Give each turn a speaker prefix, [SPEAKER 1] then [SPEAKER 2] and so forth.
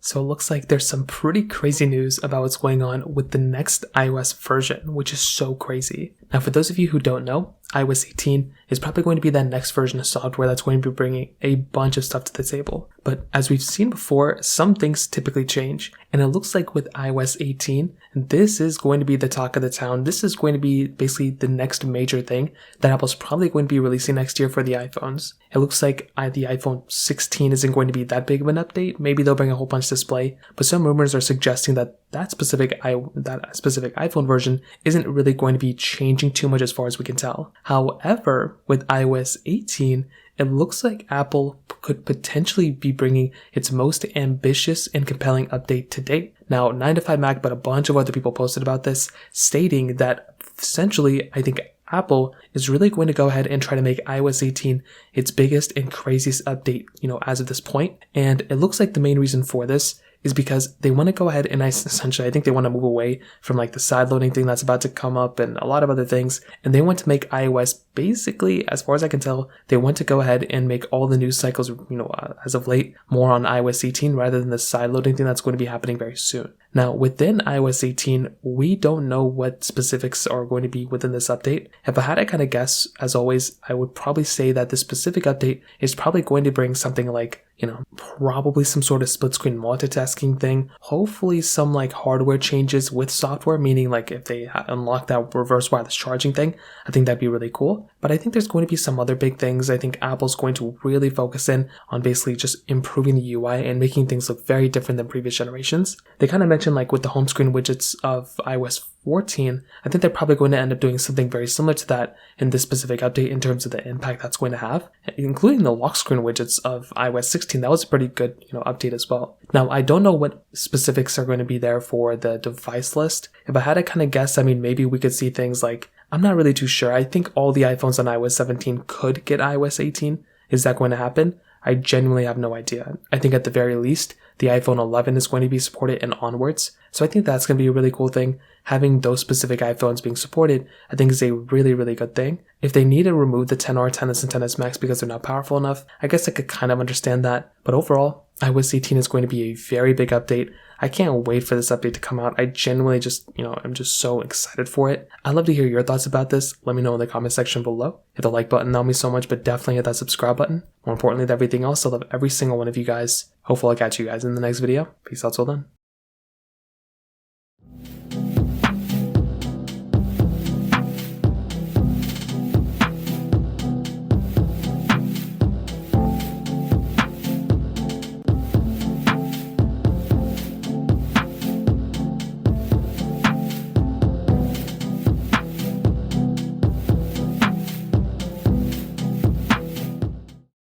[SPEAKER 1] So it looks like there's some pretty crazy news about what's going on with the next iOS version, which is so crazy. Now, for those of you who don't know, iOS 18 is probably going to be that next version of software that's going to be bringing a bunch of stuff to the table. But as we've seen before, some things typically change. And it looks like with iOS 18, this is going to be the talk of the town. This is going to be basically the next major thing that Apple's probably going to be releasing next year for the iPhones. It looks like the iPhone 16 isn't going to be that big of an update. Maybe they'll bring a whole bunch display, but some rumors are suggesting that specific iPhone version isn't really going to be changing too much as far as we can tell. However, with iOS 18, it looks like Apple could potentially be bringing its most ambitious and compelling update to date. Now, 9to5Mac, but a bunch of other people posted about this, stating that essentially, I think Apple is really going to go ahead and try to make iOS 18 its biggest and craziest update, as of this point. And it looks like the main reason for this is because they want to go ahead and I think they want to move away from like the side loading thing that's about to come up and a lot of other things. And they want to make iOS basically, as far as I can tell, they want to go ahead and make all the news cycles, as of late, more on iOS 18 rather than the side loading thing that's going to be happening very soon. Now, within iOS 18, we don't know what specifics are going to be within this update. If I had to kind of guess, as always, I would probably say that the specific update is probably going to bring something like, probably some sort of split screen multitasking thing. Hopefully some like hardware changes with software, meaning like if they unlock that reverse wireless charging thing, I think that'd be really cool. But I think there's going to be some other big things. I think Apple's going to really focus in on basically just improving the UI and making things look very different than previous generations. They kind of mentioned like with the home screen widgets of iOS 14, I think they're probably going to end up doing something very similar to that in this specific update in terms of the impact that's going to have, including the lock screen widgets of iOS 16. That was a pretty good, update as well. Now, I don't know what specifics are going to be there for the device list. If I had to kind of guess, maybe we could see things like, I'm not really too sure. I think all the iPhones on iOS 17 could get iOS 18. Is that going to happen? I genuinely have no idea. I think at the very least, the iPhone 11 is going to be supported and onwards. So I think that's going to be a really cool thing. Having those specific iPhones being supported, I think is a really, really good thing. If they need to remove the 10R, 10S, and 10S Max because they're not powerful enough, I guess I could kind of understand that. But overall, iOS 18 is going to be a very big update. I can't wait for this update to come out. I genuinely just, I'm just so excited for it. I'd love to hear your thoughts about this. Let me know in the comment section below. Hit the like button, that would mean so much, but definitely hit that subscribe button. More importantly than everything else, I love every single one of you guys. Hopefully I'll catch you guys in the next video. Peace out till then.